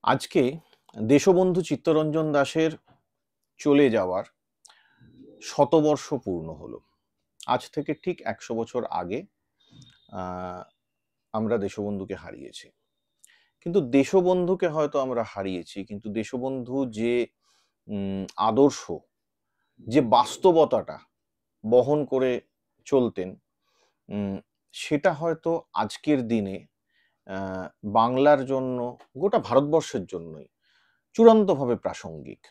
আজকে দেশবন্ধু চিত্তরঞ্জন দাশের চলে যাওয়ার শতবর্ষ পূর্ণ হলো। আজ থেকে ঠিক 100 বছর আগে আমরা দেশবন্ধুকে হারিয়েছি। কিন্তু দেশবন্ধুকে হয়তো আমরা হারিয়েছি, কিন্তু দেশবন্ধু যে আদর্শ, যে বাস্তবতাটা বহন করে চলতেন, সেটা হয়তো আজকের দিনে বাংলার জন্য, গোটা ভারতবর্ষের জন্যই চূড়ান্তভাবে প্রাসঙ্গিক।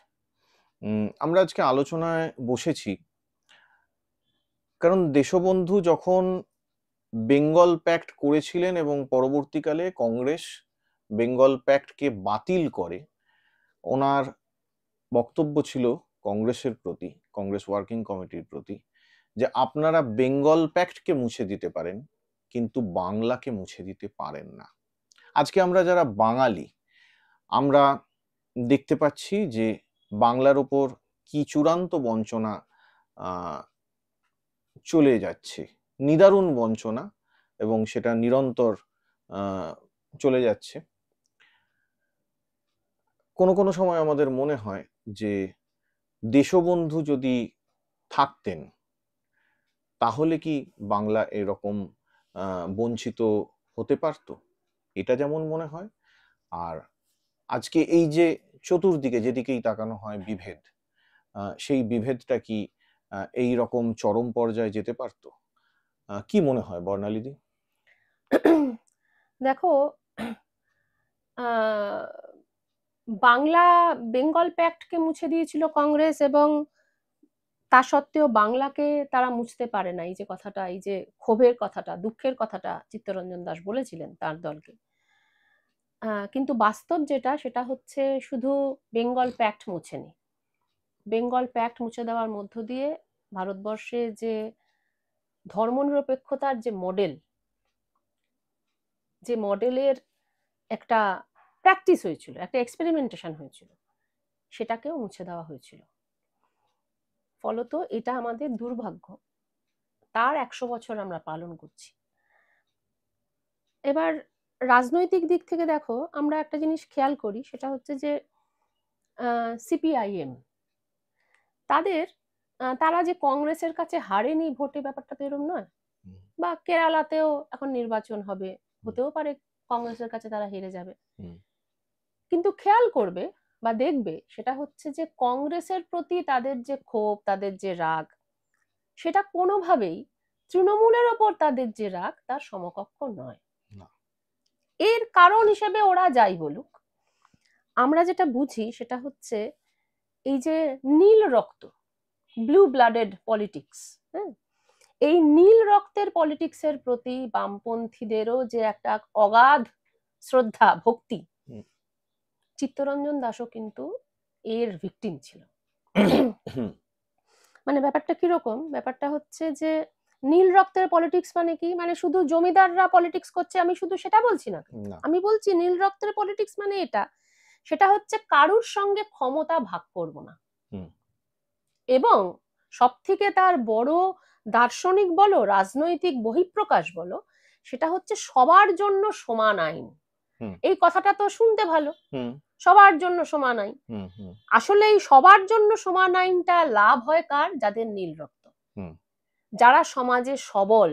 আমরা আজকে আলোচনায় বসেছি কারণ দেশবন্ধু যখন বেঙ্গল প্যাক্ট করেছিলেন এবং পরবর্তীকালে কংগ্রেস বেঙ্গল প্যাক্টকে বাতিল করে, ওনার বক্তব্য ছিল কংগ্রেসের প্রতি, কংগ্রেস ওয়ার্কিং কমিটির প্রতি, যে আপনারা বেঙ্গল প্যাক্টকে মুছে দিতে পারেন কিন্তু বাংলাকে মুছে দিতে পারেন না। আজকে আমরা যারা বাঙালি, আমরা দেখতে পাচ্ছি যে বাংলার উপর কি চূড়ান্ত বঞ্চনা চলে যাচ্ছে, নিদারুণ বঞ্চনা, এবং সেটা নিরন্তর চলে যাচ্ছে। কোনো কোনো সময় আমাদের মনে হয় যে দেশবন্ধু যদি থাকতেন তাহলে কি বাংলা এরকম বঞ্চিত হতে পারত, এটা যেমন মনে হয়। আর আজকে এই যে চতুর্দিকে যেদিকেই তাকানো হয় বিভেদ, সেই বিভেদটা কি এই রকম চরম পর্যায়ে যেতে পারত? কি মনে হয় বর্ণালীদি? দেখো, বাংলা বেঙ্গল প্যাক্টকে মুছে দিয়েছিল কংগ্রেস, এবং তা সত্ত্বেও বাংলাকে তারা মুছতে পারে না। এই যে কথাটা, এই যে ক্ষোভের কথাটা, দুঃখের কথাটা চিত্তরঞ্জন দাশ বলেছিলেন তার দলকে। কিন্তু বাস্তব যেটা, সেটা হচ্ছে শুধু বেঙ্গল প্যাক্ট মুছেনি। বেঙ্গল প্যাক্ট মুছে দেওয়ার মধ্য দিয়ে ভারতবর্ষে যে ধর্মনিরপেক্ষতার যে মডেলের একটা প্র্যাকটিস হয়েছিল, একটা এক্সপেরিমেন্টেশন হয়েছিল, সেটাকেও মুছে দেওয়া হয়েছিল। ফলত এটা আমাদের দুর্ভাগ্য, তার 100 বছর আমরা পালন করছি। এবার রাজনৈতিক দিক থেকে দেখো, আমরা একটা জিনিস খেয়াল করি, সেটা হচ্ছে যে সিপিআইএম তারা যে কংগ্রেসের কাছে হারেনি ভোটে, ব্যাপারটা তো এরকম নয়। বা কেরালাতেও এখন নির্বাচন হবে, হতেও পারে কংগ্রেসের কাছে তারা হেরে যাবে। কিন্তু খেয়াল করবে বা দেখবে, সেটা হচ্ছে যে কংগ্রেসের প্রতি তাদের যে ক্ষোভ, তাদের যে রাগ, সেটা কোনোভাবেই তৃণমূলের ওপর তাদের যে রাগ তার সমকক্ষ নয়। এর কারণ হিসেবে ওরা যাই বলুক, আমরা যেটা বুঝি সেটা হচ্ছে এই যে নীল রক্ত, ব্লু ব্লাডেড পলিটিক্স, এই নীল রক্তের পলিটিক্সের প্রতি বামপন্থীদেরও যে একটা অগাধ শ্রদ্ধা ভক্তি, চিত্তরঞ্জন দাশও কিন্তু এর ভিকটিম ছিল। মানে ব্যাপারটা কিরকম? ব্যাপারটা হচ্ছে যে নীল রক্তের পলিটিক্স মানে কি, মানে শুধু জমিদাররা পলিটিক্স করছে আমি শুধু সেটা বলছি না। আমি বলছি নীল রক্তের পলিটিক্স মানে এটা, সেটা হচ্ছে কারুর সঙ্গে ক্ষমতা ভাগ করব না, এবং সব থেকে তার বড় দার্শনিক বলো, রাজনৈতিক বহিঃপ্রকাশ বলো, সেটা হচ্ছে সবার জন্য সমান আইন। এই কথাটা তো শুনতে ভালো, সবার জন্য সমান আইন। আসলে এই সবার জন্য সমান আইনটা লাভ হয় কার? যাদের নীল রক্ত, যারা সমাজে সবল।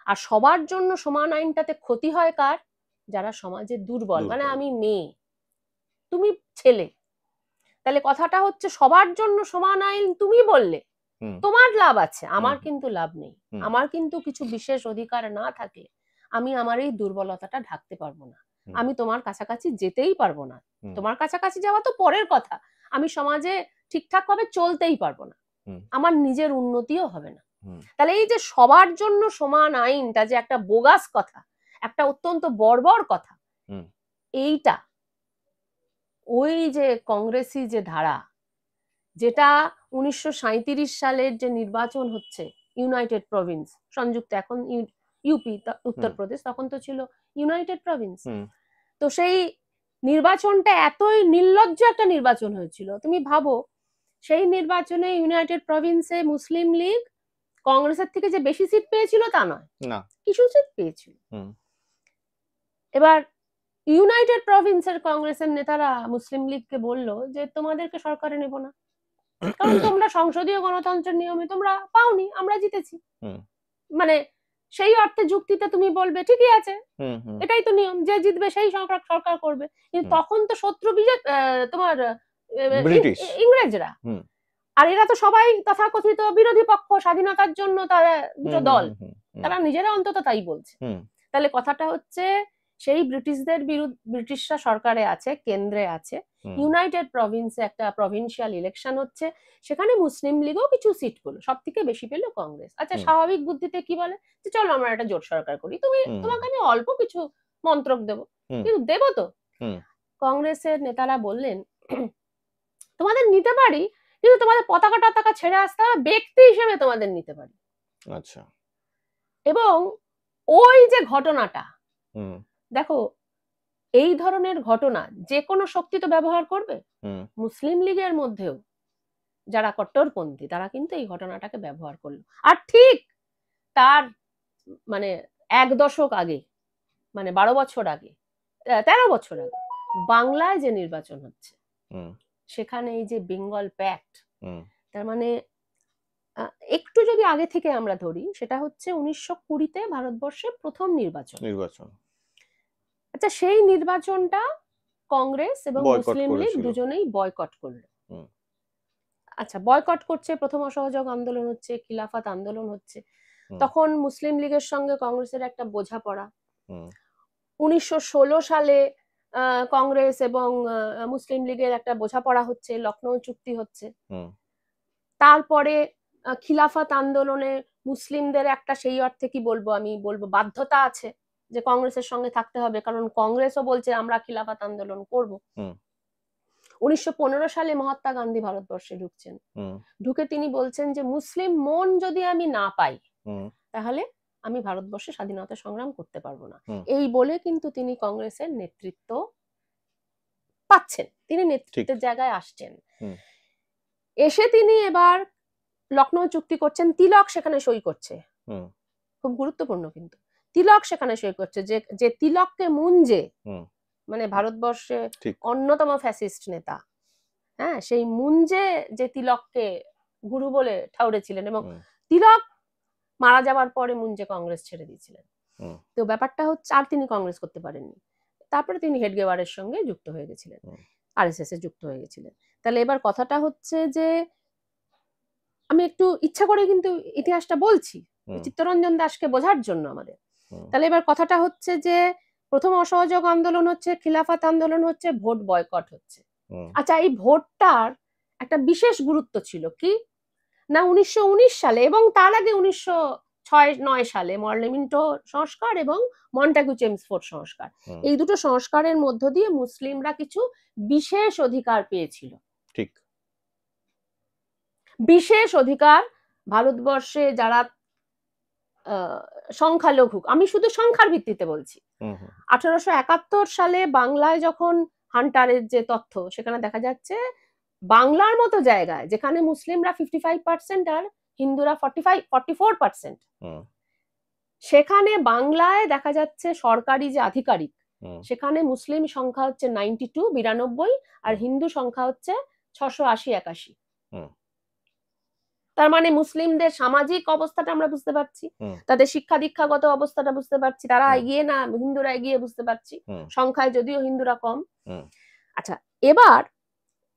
আর সবার জন্য সমান আইনটাতে ক্ষতি হয় কার? যারা সমাজে দুর্বল। মানে আমি মেয়ে, তুমি ছেলে, তাহলে কথাটা হচ্ছে সবার জন্য সমান আইন তুমি বললে তোমার লাভ আছে, আমার কিন্তু লাভ নেই। আমার কিন্তু কিছু বিশেষ অধিকার না থাকে, আমি আমার এই দুর্বলতাটা ঢাকতে পারবো না, আমি তোমার কাছাকাছি যেতেই পারবো না। তোমার কাছাকাছি যাওয়া তো পরের কথা, আমি সমাজে ঠিকঠাক ভাবে চলতেই পারবো না, আমার নিজের উন্নতিও হবে না। তাহলে এই যে সবার জন্য সমান আইনটা যে একটা বোগাস কথা, একটা অত্যন্ত বর্বর কথা, এইটা ওই যে কংগ্রেসি যে ধারা, যেটা 1937 সালের যে নির্বাচন হচ্ছে ইউনাইটেড প্রভিন্স, সংযুক্ত এখন ইউপি উত্তরপ্রদেশ, তখন তো ছিল ইউনাইটেড প্রভিন্স। তো সেই নির্বাচনটা এতই নির্লজ্জ একটা নির্বাচন হয়েছিল, তুমি ভাবো সেই নির্বাচনে ইউনাইটেড প্রভিন্সে মুসলিম লীগ কংগ্রেসের থেকে যে বেশি সিট পেয়েছিল তা নয়, কিছু সিট পেয়েছিল। এবার ইউনাইটেড প্রভিন্সের কংগ্রেসের নেতারা মুসলিম লীগকে বলল যে তোমাদেরকে সরকারে নেব না, কারণ তোমরা সংসদীয় গণতন্ত্রের নিয়মে তোমরা পাওনি, আমরা জিতেছি। মানে সেই অর্থে যুক্তিতে তুমি বলবে ঠিকই আছে, এটাই তো নিয়ম, যে জিতবে সেই সরকার করবে। কিন্তু তখন তো শত্রু তোমার ইংরেজরা, আর এরা তো সবাই তথাকথিত বিরোধী পক্ষ, স্বাধীনতার জন্য তারা দুটো দল, তারা নিজেরা অন্তত তাই বলছে। তাহলে কথাটা হচ্ছে সেই ব্রিটিশদের বিরুদ্ধে, ব্রিটিশরা সরকারে আছে, কেন্দ্রে আছে, ইউনাইটেড প্রভিন্সে একটা প্রভিন্সিয়াল ইলেকশন হচ্ছে, সেখানে মুসলিম লীগও কিছু সিট পেলো, সব থেকে বেশি পেলো কংগ্রেস। আচ্ছা, স্বাভাবিক বুদ্ধিতে কি বলে যে চলো আমরা একটা জোট সরকার করি, তোমাকে আমি অল্প কিছু মন্ত্রক দেবো, কিন্তু দেবো তো। কংগ্রেসের নেতারা বললেন তোমাদের নিতে পারি, কিন্তু তোমাদের পতাকা টতাকা ছেড়ে আসতে হবে, ব্যক্তি হিসেবে তোমাদের নিতে পারি। আচ্ছা। এবং ওই যে ঘটনাটা, দেখো এই ধরনের ঘটনা যে কোনো শক্তি তো ব্যবহার করবে, মুসলিম লীগের মধ্যেও যারা কট্টরপন্থী তারা কিন্তু এই ঘটনাটাকে ব্যবহার করলো। আর ঠিক তার মানে 1 দশক আগে, মানে 12 বছর আগে, 13 বছর আগে বাংলায় যে নির্বাচন হচ্ছে, সেখানে এই যে বেঙ্গল প্যাক্ট, তার মানে একটু যদি আগে থেকে আমরা ধরি, সেটা হচ্ছে 1920-তে ভারতবর্ষে প্রথম নির্বাচন। আচ্ছা, সেই নির্বাচনটা কংগ্রেস এবং মুসলিম লীগ দুজনেই বয়কট করলো। আচ্ছা, বয়কট করছে, প্রথম অসহযোগ আন্দোলন হচ্ছে, খিলাফত আন্দোলন হচ্ছে, তখন মুসলিম লীগের সঙ্গে কংগ্রেসের একটা বোঝাপড়া। 1916 সালে কংগ্রেস এবং মুসলিম লীগের একটা বোঝাপড়া হচ্ছে, লখনৌ চুক্তি হচ্ছে। তারপরে খিলাফত আন্দোলনে মুসলিমদের একটা, সেই অর্থে কি বলবো, আমি বলবো বাধ্যতা আছে যে কংগ্রেসের সঙ্গে থাকতে হবে, কারণ কংগ্রেসও বলছে আমরা খিলাফত আন্দোলন করব। 1915 সালে মহাত্মা গান্ধী ভারতবর্ষে ঢুকছেন, ঢুকে তিনি বলছেন যে মুসলিম মন যদি আমি না পাই তাহলে আমি ভারতবর্ষে স্বাধীনতা সংগ্রাম করতে পারবো না। এই বলে কিন্তু তিনি কংগ্রেসের নেতৃত্ব পাচ্ছেন, তিনি নেতৃত্বের জায়গায় আসছেন। এসে তিনি এবার লখনৌ চুক্তি করছেন, তিলক সেখানে সই করছে, খুব গুরুত্বপূর্ণ, কিন্তু তিলক সেখানে সই করছে, যে তিলককে মুঞ্জে, মানে ভারতবর্ষে অন্যতম ফ্যাসিস্ট নেতা, হ্যাঁ, সেই মুঞ্জে যে তিলককে গুরু বলে ঠাউরেছিলেন, এবং তিলক মারা যাওয়ার পরে মুঞ্জে কংগ্রেস ছেড়ে দিয়েছিলেন। তো ব্যাপারটা হচ্ছে, আর তিনি কংগ্রেস করতে পারেননি, তারপরে তিনি হেডগেওয়ারের সঙ্গে যুক্ত হয়ে গেছিলেন, আরএসএস এ যুক্ত হয়ে গেছিলেন। তাহলে এবার কথাটা হচ্ছে যে আমি একটু ইচ্ছা করে কিন্তু ইতিহাসটা বলছি চিত্তরঞ্জন দাসকে বোঝার জন্য আমাদের। তাহলে এবার কথাটা হচ্ছে যে প্রথম অসহযোগ আন্দোলন হচ্ছে, খিলাফত আন্দোলন হচ্ছে, ভোট বয়কট হচ্ছে। আচ্ছা, এই ভোটটার একটা বিশেষ গুরুত্ব ছিল কি না, 1919 সালে এবং তার আগে 1906-9 সালে মরলেমিন্টো সংস্কার এবং মন্টাগু চেমসফোর্ড সংস্কার, এই দুটো সংস্কারের মধ্য দিয়ে মুসলিমরা কিছু বিশেষ অধিকার পেয়েছিল। ঠিক, বিশেষ অধিকার ভারতবর্ষে যারা সংখ্যালঘু, আমি শুধু সংখ্যার ভিত্তিতে বলছি। 1871 সালে বাংলায় যখন হান্টারের যে তথ্য, সেখানে দেখা যাচ্ছে বাংলার মতো জায়গায় যেখানে মুসলিমরা 55% আর হিন্দুরা 44%, সেখানে বাংলায় দেখা যাচ্ছে সরকারি যে আধিকারিক, সেখানে মুসলিম সংখ্যা হচ্ছে 92 আর হিন্দু সংখ্যা হচ্ছে 680-81। তার মানে মুসলিমদের সামাজিক অবস্থাটা আমরা বুঝতে পারছি, তাদের শিক্ষা দীক্ষাগত অবস্থাটা বুঝতে পারছি, তারা এগিয়ে না, হিন্দুরা এগিয়ে বুঝতে পারছি, সংখ্যায় যদিও হিন্দুরা কম। আচ্ছা, এবার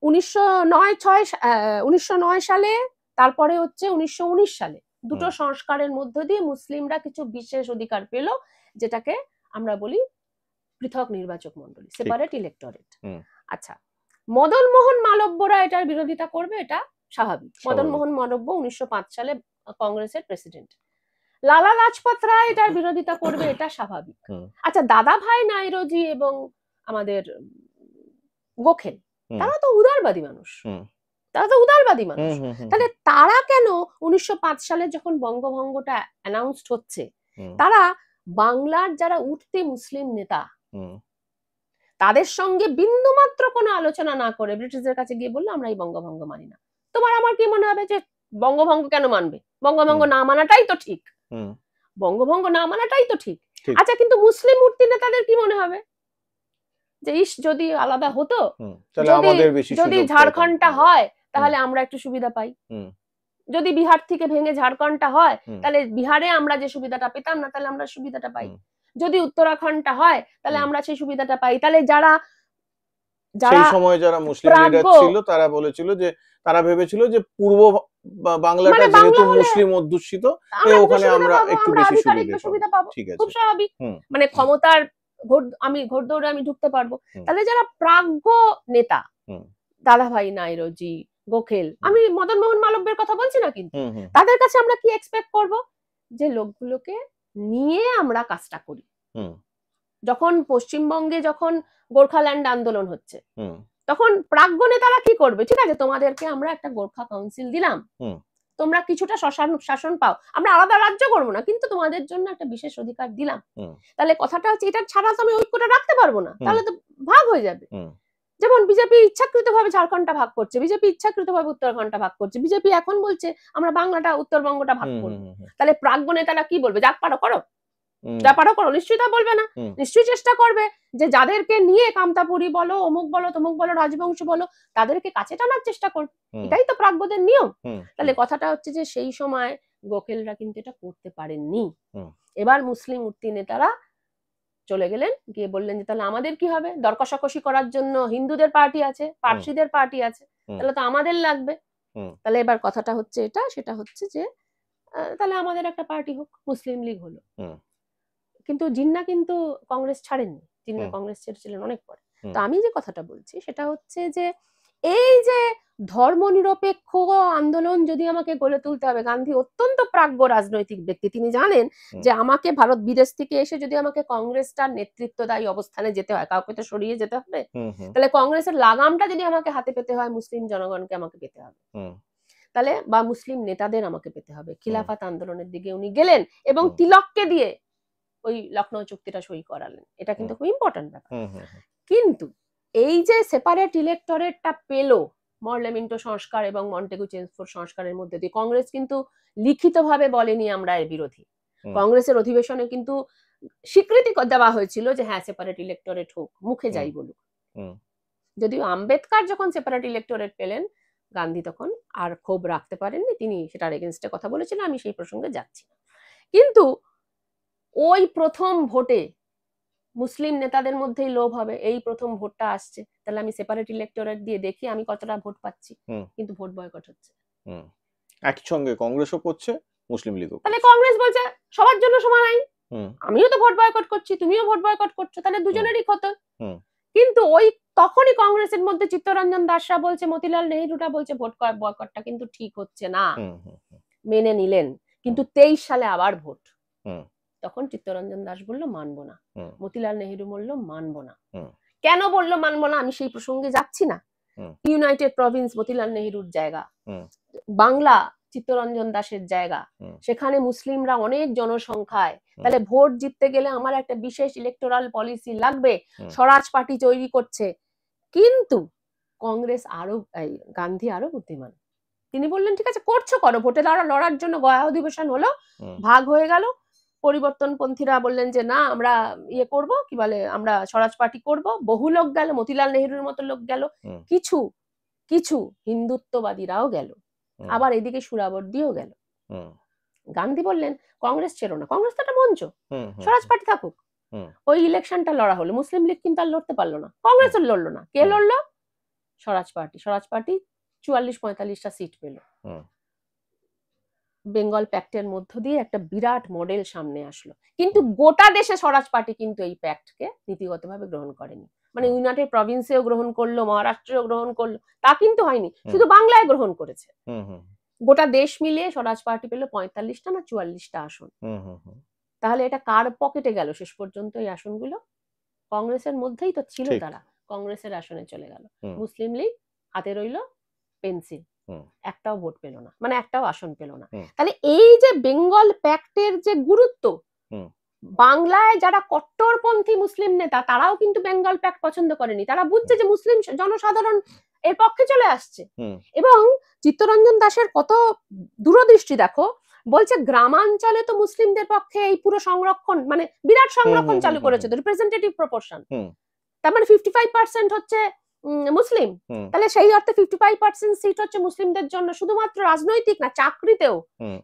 1909 সালে, তারপরে হচ্ছে 1919 সালে দুটো সংস্কারের মধ্য দিয়ে মুসলিমরা কিছু বিশেষ অধিকার পেল, যেটাকে আমরা বলি পৃথক নির্বাচক মণ্ডলী, সেপারেট ইলেক্টরেট। আচ্ছা, মদন মোহন মালব্যরা এটার বিরোধিতা করবে, এটা স্বাভাবিক। মদন মোহন মালব্য 1905 সালে কংগ্রেসের প্রেসিডেন্ট। লালা লাজপত রায় এটার বিরোধিতা করবে, এটা স্বাভাবিক। আচ্ছা, দাদা ভাই নাইরোজি এবং আমাদের গোখেল, তারা তো উদারবাদী মানুষ, তাহলে তারা কেন 1905 সালে যখন বঙ্গভঙ্গটা অ্যানাউন্সড হচ্ছে, তারা বাংলার যারা উঠতি মুসলিম নেতা তাদের সঙ্গে বিন্দুমাত্র কোনো আলোচনা না করে ব্রিটিশদের কাছে গিয়ে বললো আমরা এই বঙ্গভঙ্গ মানি না। তোমার আমার কি মনে হবে যে বঙ্গভঙ্গ কেন মানবে? বঙ্গভঙ্গ না মানাটাই তো ঠিক, বঙ্গভঙ্গ না মানাটাই তো ঠিক। আচ্ছা, কিন্তু মুসলিম মূর্তি নেতাদের কি মনে হবে? যে ইস যদি আলাদা হতো, তাহলে আমাদের বেশি যদি ঝাড়খণ্ডটা হয় তাহলে আমরা একটু সুবিধা পাই, যদি বিহার থেকে ভেঙে ঝাড়খণ্ডটা হয় তাহলে বিহারে আমরা যে সুবিধাটা পেতাম না তাহলে আমরা সুবিধাটা পাই, যদি উত্তরাখণ্ডটা হয় তাহলে আমরা সেই সুবিধাটা পাই। তাহলে যারা সেই সময় যারা মুসলিম লিডার ছিল তারা বলেছিল যে, তারা ভেবেছিল যে পূর্ব বাংলাটা যেহেতু মুসলিম অধ্যুষিত, ওখানে আমরা একটু বেশি সুবিধা পাবো, ঠিক আছে, খুব স্বাভাবিক, মানে ক্ষমতার ঘোড়দৌড়ে আমি ঢুকতে পারবো। তাহলে যারা প্রাজ্ঞ নেতা, দাদাভাই নাইরোজি, গোখেল, আমি মদন মোহন মালব্যের কথা বলছি না, কিন্তু তাদের কাছে আমরা কি এক্সপেক্ট করব, যে লোকগুলোকে নিয়ে আমরা কাজটা করি। যখন পশ্চিমবঙ্গে যখন গোর্খাল্যান্ড আন্দোলন হচ্ছে, তখন প্রাজ্ঞ নেতারা কি করবে, ঠিক আছে তোমাদেরকে আমরা একটা গোর্খা কাউন্সিল দিলাম, তোমরা কিছুটা শাসন পাও, আমরা আলাদা রাজ্য করবো না, কিন্তু তোমাদের জন্য একটা বিশেষ অধিকার দিলাম। তাহলে কথাটা হচ্ছে, এটা ছাড়া তো আমি ঐক্যটা রাখতে পারবো না, তাহলে তো ভাগ হয়ে যাবে। যেমন বিজেপি ইচ্ছাকৃতভাবে ঝাড়খণ্ডটা ভাগ করছে, বিজেপি ইচ্ছাকৃতভাবে উত্তরাখণ্ডটা ভাগ করছে, বিজেপি এখন বলছে আমরা বাংলাটা উত্তরবঙ্গটা ভাগ করবো। তাহলে প্রাজ্ঞ নেতারা কি বলবে, যা পারো করো, যা পারো করো, নিশ্চয়ই তা বলবে না, নিশ্চয়ই চেষ্টা করবে যে যাদেরকে নিয়ে কামতাপুরি বলো, অমুক বলো, তমুক বলো, রাজবংশ বলো, তাদেরকে কাছে টানার চেষ্টা করবে, এটাই তো প্রাজ্ঞদের নিয়ম। তাহলে কথাটা হচ্ছে যে সেই সময় গোখেলরা কিন্তু এটা করতে পারেননি। এবার মুসলিম উঠতি নেতারা চলে গেলেন, গিয়ে বললেন যে তাহলে আমাদের কি হবে, দর কষাকষি করার জন্য হিন্দুদের পার্টি আছে, পার্সিদের পার্টি আছে, তাহলে তো আমাদের লাগবে। তাহলে এবার কথাটা হচ্ছে এটা, সেটা হচ্ছে যে তাহলে আমাদের একটা পার্টি হোক, মুসলিম লীগ হলো। কিন্তু জিন্না কিন্তু কংগ্রেস ছাড়েননি, জিন্না কংগ্রেস ছেড়েছিলেন অনেক পরে। তো আমি যে কথাটা বলছি সেটা হচ্ছে যে এই যে ধর্মনিরপেক্ষ আন্দোলন যদি আমাকে গড়ে তুলতে হবে, গান্ধী অত্যন্ত প্রাজ্ঞ রাজনৈতিক ব্যক্তি, তিনি জানেন যে আমাকে ভারত বিদেশ থেকে এসে যদি আমাকে কংগ্রেসটার নেতৃত্বদায়ী অবস্থানে যেতে হয়, কাউকে তো সরিয়ে যেতে হবে, তাহলে কংগ্রেসের লাগামটা যদি আমাকে হাতে পেতে হয়, মুসলিম জনগণকে আমাকে পেতে হবে, তাহলে বা মুসলিম নেতাদের আমাকে পেতে হবে। খিলাফত আন্দোলনের দিকে উনি গেলেন এবং তিলককে দিয়ে ওই লখনৌ চুক্তিটা সই করালেন, এটা কিন্তু খুব ইম্পর্টেন্ট ব্যাপার। কিন্তু এই যে সেপারেট ইলেক্টরেটটা পেলো মরলেমিন্টো সংস্কার এবং মন্টেগু চেমসফোর্ড সংস্কারের মধ্যে দিয়ে, কংগ্রেস কিন্তু লিখিতভাবে বলেনি আমরা এর বিরোধী, কংগ্রেসের অধিবেশনে কিন্তু স্বীকৃতি দেওয়া হয়েছিল যে হ্যাঁ সেপারেট ইলেক্টরেট হোক, মুখে যাই বলুক। যদিও আম্বেদকর যখন সেপারেট ইলেক্টরেট পেলেন, গান্ধী তখন আর ক্ষোভ রাখতে পারেননি, তিনি সেটার এগেনস্টে কথা বলেছিলেন, আমি সেই প্রসঙ্গে যাচ্ছি না। কিন্তু ওই প্রথম ভোটে মুসলিম নেতাদের মধ্যেই লোভ হবে, এই প্রথম ভোটটা আসছে, তাহলে আমি সেপারেট ইলেক্টরেট দিয়ে দেখি আমি কতটা ভোট পাচ্ছি, কিন্তু ভোট বয়কট হচ্ছে। একসঙ্গে কংগ্রেসও করছে, মুসলিম লীগও। তাহলে কংগ্রেস বলছে সবার জন্য সমান আইন, আমিও তো ভোট বয়কট করছি, তুমিও ভোট বয়কট করছো, তাহলে দুজনেরই ক্ষতি। কিন্তু ওই তখনই কংগ্রেসের মধ্যে চিত্তরঞ্জন দাসরা বলছে, মতিলাল নেহরুরা বলছে ভোট বয়কটটা কিন্তু ঠিক হচ্ছে না, মেনে নিলেন। কিন্তু 23 সালে আবার ভোট, তখন চিত্তরঞ্জন দাস বললো মানবো না, মতিলাল নেহরু বললো মানবো না। কেন বললো মানবো না আমি সেই প্রসঙ্গে যাচ্ছি না। ইউনাইটেড প্রভিন্স মতিলাল নেহরুর জায়গা, বাংলা চিত্তরঞ্জন দাসের জায়গা, সেখানে মুসলিমরা অনেক জনসংখ্যায়, তাহলে ভোট জিততে গেলে আমার একটা বিশেষ ইলেকটোরাল পলিসি লাগবে, স্বরাজ পার্টি তৈরি করছে। কিন্তু কংগ্রেস আরো, গান্ধী আরো বুদ্ধিমান, তিনি বললেন ঠিক আছে করছো করো, ভোটে লড়ার জন্য গয়া অধিবেশন হলো, ভাগ হয়ে গেল, পরিবর্তনপন্থীরা বললেন যে না আমরা ইয়ে করব, কি বলে আমরা স্বরাজ পার্টি করব, বহু লোক গেল, মতিলাল নেহরুর মতো লোক গেল, কিছু কিছু হিন্দুত্ববাদীরাও গেল, আবার এদিকে সুরাবর্দিও গেল। গান্ধী বললেন কংগ্রেস ছেড়ো না, কংগ্রেস তো একটা মঞ্চ, স্বরাজ পার্টি থাকুক। ওই ইলেকশনটা লড়া হলো, মুসলিম লীগ কিন্তু আর লড়তে পারলো না, কংগ্রেসও লড়লো না, কে লড়লো, স্বরাজ পার্টি। স্বরাজ পার্টি 44-45টা সিট পেল। বেঙ্গল প্যাক্টের মধ্য দিয়ে একটা বিরাট মডেল সামনে আসলো, কিন্তু গোটা দেশে স্বরাজ পার্টি কিন্তু এই প্যাক্টকে নীতিগতভাবে গ্রহণ করেনি, মানে ইউনাইটেড প্রভিন্সেও গ্রহণ করলো, মহারাষ্ট্রেও গ্রহণ করলো, তা কিন্তু হয়নি, শুধু বাংলায় গ্রহণ করেছে। গোটা দেশ মিলিয়ে স্বরাজ পার্টি পেল 45টা না 44টা আসন। তাহলে এটা কার পকেটে গেল শেষ পর্যন্ত এই আসনগুলো? কংগ্রেসের মধ্যেই তো ছিল, তারা কংগ্রেসের আসনে চলে গেল। মুসলিম লীগ হাতে রইল পেন্সিল, একটাও ভোট পেল না, মানে একটাও আসন পেল না। তাহলে এই যে বেঙ্গল প্যাক্টের যে গুরুত্ব, বাংলায় যারা কট্টরপন্থী মুসলিম নেতা তারাও কিন্তু বেঙ্গল প্যাক্ট পছন্দ করেনি, তারা বুঝছে যে মুসলিম জনসাধারণ এর পক্ষে চলে আসছে। এবং চিত্তরঞ্জন দাসের কত দূরদৃষ্টি দেখো, বলছে গ্রামাঞ্চলে তো মুসলিমদের পক্ষে এই পুরো সংরক্ষণ, মানে বিরাট সংরক্ষণ চালু করেছে, রিপ্রেজেন্টেটিভ প্রপোর্শন, তার মানে 55% হচ্ছে মুসলিম, তাহলে সেই অর্থে 55% সিট হচ্ছে মুসলিমদের জন্য, শুধুমাত্র রাজনৈতিক না, চাকরিতেও।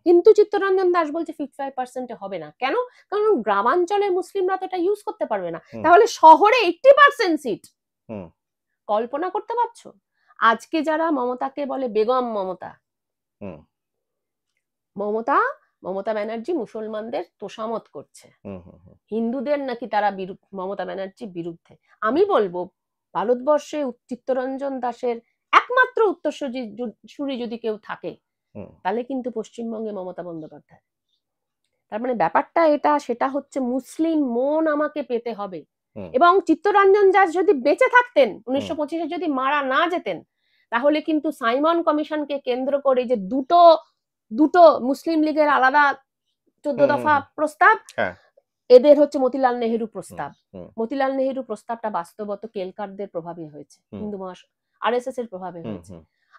কিন্তু চিত্তরঞ্জন দাস বলছে 55% হবে না। কেন? কারণ গ্রামাঞ্চলে মুসলিমরা তো এটা ইউজ করতে পারবে না। তাহলে শহরে 80% সিট। কল্পনা করতে পারছো? আজকে যারা মমতাকে বলে বেগম মমতা, মমতা ব্যানার্জি মুসলমানদের তোষামত করছে, হিন্দুদের নাকি তারা মমতা ব্যানার্জি বিরুদ্ধে। আমি বলবো ভারতবর্ষে চিত্তরঞ্জন দাসের একমাত্র উত্তরসূরি যদি কেউ থাকে তাহলে কিন্তু পশ্চিমবঙ্গে মমতা বন্দ্যোপাধ্যায়। তার মানে ব্যাপারটা এটা, সেটা হচ্ছে মুসলিম মন আমাকে পেতে হবে। এবং চিত্তরঞ্জন দাস যদি বেঁচে থাকতেন, 1925-এ যদি মারা না যেতেন, তাহলে কিন্তু সাইমন কমিশনকে কেন্দ্র করে যে দুটো মুসলিম লীগের আলাদা 14 দফা প্রস্তাব, এদের হচ্ছে মতিলাল নেহেরু প্রস্তাব। মতিলাল নেহেরু প্রস্তাবটা বাস্তবত কেলকারদের প্রভাবে হয়েছে, হিন্দু আরএসএস এর প্রভাবে হয়েছে।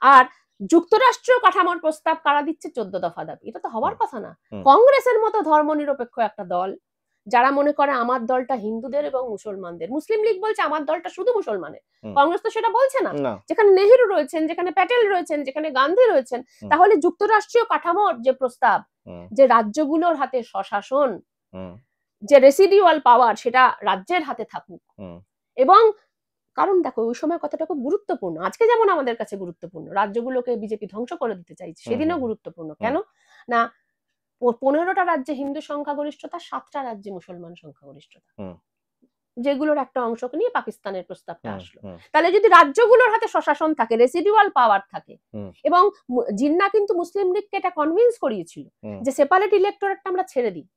আর যুক্তরাষ্ট্র কাঠামোর প্রস্তাব কারা দিচ্ছে? 14 দফা দাবি। এটা তো হওয়ার কথা না। কংগ্রেসের মতো ধর্মনিরপেক্ষ একটা দল, যারা মনে করে আমার দলটা হিন্দুদের এবং মুসলমানদের, মুসলিম লীগ বলছে আমার দলটা শুধু মুসলমানের, কংগ্রেস তো সেটা বলছে না। যেখানে নেহেরু রয়েছেন, যেখানে প্যাটেল রয়েছেন, যেখানে গান্ধী রয়েছেন, তাহলে যুক্তরাষ্ট্রীয় কাঠামোর যে প্রস্তাব, যে রাজ্যগুলোর হাতে স্বশাসন, যে রেসিডিউয়াল পাওয়ার সেটা রাজ্যের হাতে থাকুক। এবং কারণ দেখো ওই সময় কথাটা খুব গুরুত্বপূর্ণ, আজকে যেমন আমাদের কাছে গুরুত্বপূর্ণ, রাজ্যগুলোকে বিজেপি ধ্বংস করে দিতে চাইছে, সেদিনও গুরুত্বপূর্ণ। কেন না? 15টা রাজ্যে হিন্দু সংখ্যাগরিষ্ঠতা, 7টা রাজ্যে মুসলমান সংখ্যাগরিষ্ঠতা, যেগুলোর একটা অংশকে নিয়ে পাকিস্তানের প্রস্তাবটা আসলো। তাহলে যদি রাজ্যগুলোর হাতে স্বশাসন থাকে, রেসিডুয়াল পাওয়ার থাকে, এবং জিন্না কিন্তু মুসলিম লীগকে এটা কনভিন্স করিয়েছিল যে সেপারেট ইলেক্টোরেটটা আমরা ছেড়ে দিই।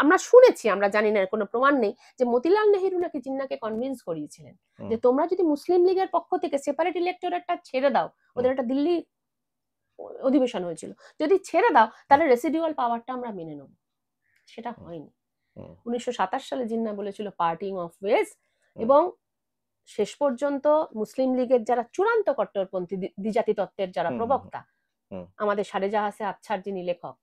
আমরা শুনেছি, আমরা জানি না, কোনো প্রমাণ নেই, যে মতিলাল নেহেরু নাকি জিন্নাকে কনভিন্স করিয়েছিলেন যে তোমরা যদি মুসলিম লীগের পক্ষ থেকে সেপারেট ইলেক্টোরেটটা ছেড়ে দাও, ওদের একটা দিল্লি অধিবেশন হয়েছিল, যদি ছেড়ে দাও তাহলে রেসিডুয়াল পাওয়ারটা আমরা মেনে নেব। সেটা হয়নি। 1927 সালে জিন্না বলেছিল পার্টিং অফ ওয়েজ, এবং শেষ পর্যন্ত মুসলিম লীগের যারা চূড়ান্ত কট্টরপন্থী দ্বিজাতি তত্ত্বের যারা প্রবক্তা, আমাদের সারেজাহাসে আচ্ছার যিনি লেখক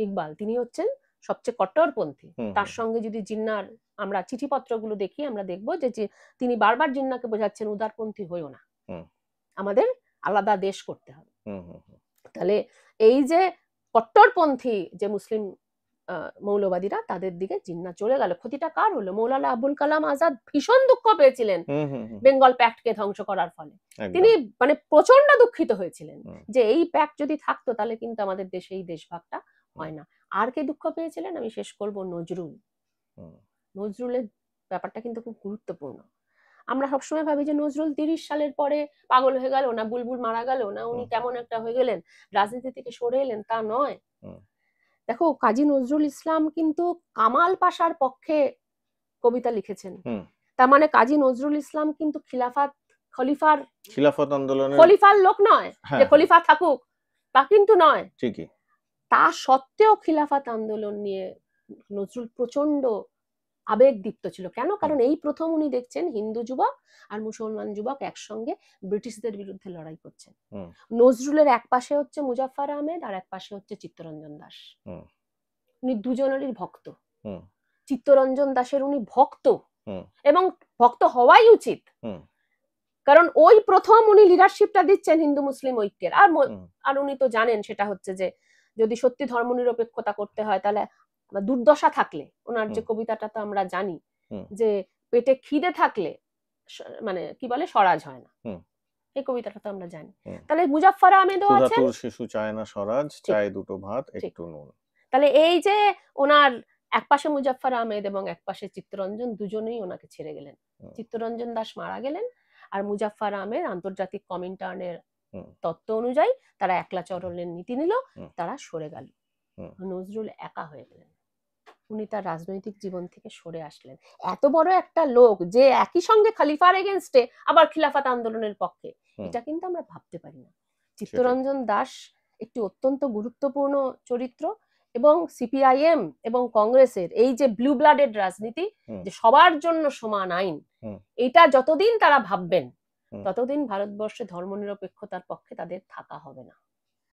ইকবাল, তিনি হচ্ছেন সবচেয়ে কট্টরপন্থী। তার সঙ্গে যদি জিন্নার আমরা চিঠিপত্রগুলো দেখি, আমরা দেখবো যে তিনি বারবার জিন্নাকে বোঝাচ্ছেন উদারপন্থী হইও না, আমাদের আলাদা দেশ করতে হবে। তাহলে এই যে কট্টরপন্থী যে মুসলিম মৌলবাদীরা, তাদের দিকে জিন্না চলে গেল। ক্ষতিটা কার হলো? মৌলানা আবুল কালাম আজাদ ভীষণ দুঃখ পেয়েছিলেন বেঙ্গল প্যাক্টকে ধ্বংস করার ফলে। তিনি মানে প্রচন্ড দুঃখিত হয়েছিলেন যে এই প্যাক্ট যদি থাকতো তাহলে কিন্তু আমাদের দেশে এই দেশভাগটা হয় না। আর কে দুঃখ পেয়েছিলেন? আমি শেষ করব নজরুলের ব্যাপারটা কিন্তু খুব গুরুত্বপূর্ণ। আমরা সবসময় ভাবি যে নজরুল 30 সালের পরে পাগল হয়ে গেল না, বুলবুল মারা গেল না, উনি কেমন একটা হয়ে গেলেন, রাজনীতি থেকে সরে এলেন, তা নয়। দেখো কাজী নজরুল ইসলাম কিন্তু কামাল পাশার পক্ষে কবিতা লিখেছেন। তার মানে কাজী নজরুল ইসলাম কিন্তু খিলাফত আন্দোলনের খলিফার লোক নয়, যে খলিফা থাকুক তা কিন্তু নয়। ঠিকই। তা সত্ত্বেও খিলাফত আন্দোলন নিয়ে নজরুল প্রচন্ড আবেগদীপ্ত ছিল। কেন? কারণ এই প্রথম উনি দেখছেন হিন্দু যুবক আর মুসলমান যুবক একসঙ্গে ব্রিটিশদের বিরুদ্ধে লড়াই করছেন। নজরুলের এক পাশে হচ্ছে মুজাফফর আহমেদ আর এক পাশে হচ্ছে চিত্তরঞ্জন দাস। উনি দুজনেরই ভক্ত। চিত্তরঞ্জন দাসের উনি ভক্ত, এবং ভক্ত হওয়াই উচিত, কারণ ওই প্রথম উনি লিডারশিপটা দিচ্ছেন হিন্দু মুসলিম ঐক্যের। আর উনি তো জানেন সেটা হচ্ছে যে যদি সত্যি ধর্মনিরপেক্ষতা করতে হয় তাহলে দুর্দশা থাকলে, ওনার যে কবিতাটা তো আমরা জানি যে পেটে খিদে থাকলে মানে কি বলে স্বরাজ হয় না, এই কবিতাটা তো আমরা জানি। তাহলে মুজাফফর আহমেদও আছেন, শিশু চায় না স্বরাজ, চায় দুটো ভাত একটু নুন। তাহলে এই যে ওনার এক পাশে মুজাফফর আহমেদ এবং এক পাশে চিত্তরঞ্জন, দুজনেই ওনাকে ছেড়ে গেলেন। চিত্তরঞ্জন দাস মারা গেলেন, আর মুজাফফর আহমেদ আন্তর্জাতিক কমিনটার্নের তত্ত্ব অনুযায়ী তারা একলাচরণের নীতি নিল, তারা সরে গেল। নজরুল একা হয়ে গেলেন, উনি তার রাজনৈতিক জীবন থেকে সরে আসলেন। এত বড় একটা লোক যে একই সঙ্গে খলিফার এগেইনস্টে আবার খিলাফত আন্দোলনের পক্ষে, এটা কিন্তু আমরা ভাবতে পারি না। চিত্তরঞ্জন দাস একটি অত্যন্ত গুরুত্বপূর্ণ চরিত্র, এবং সিপিআইএম এবং কংগ্রেসের এই যে ব্লু ব্লাডেড রাজনীতি, যে সবার জন্য সমান আইন, এটা যতদিন তারা ভাববেন ততদিন ভারতবর্ষে ধর্মনিরপেক্ষতার পক্ষে তাদের থাকা হবে না।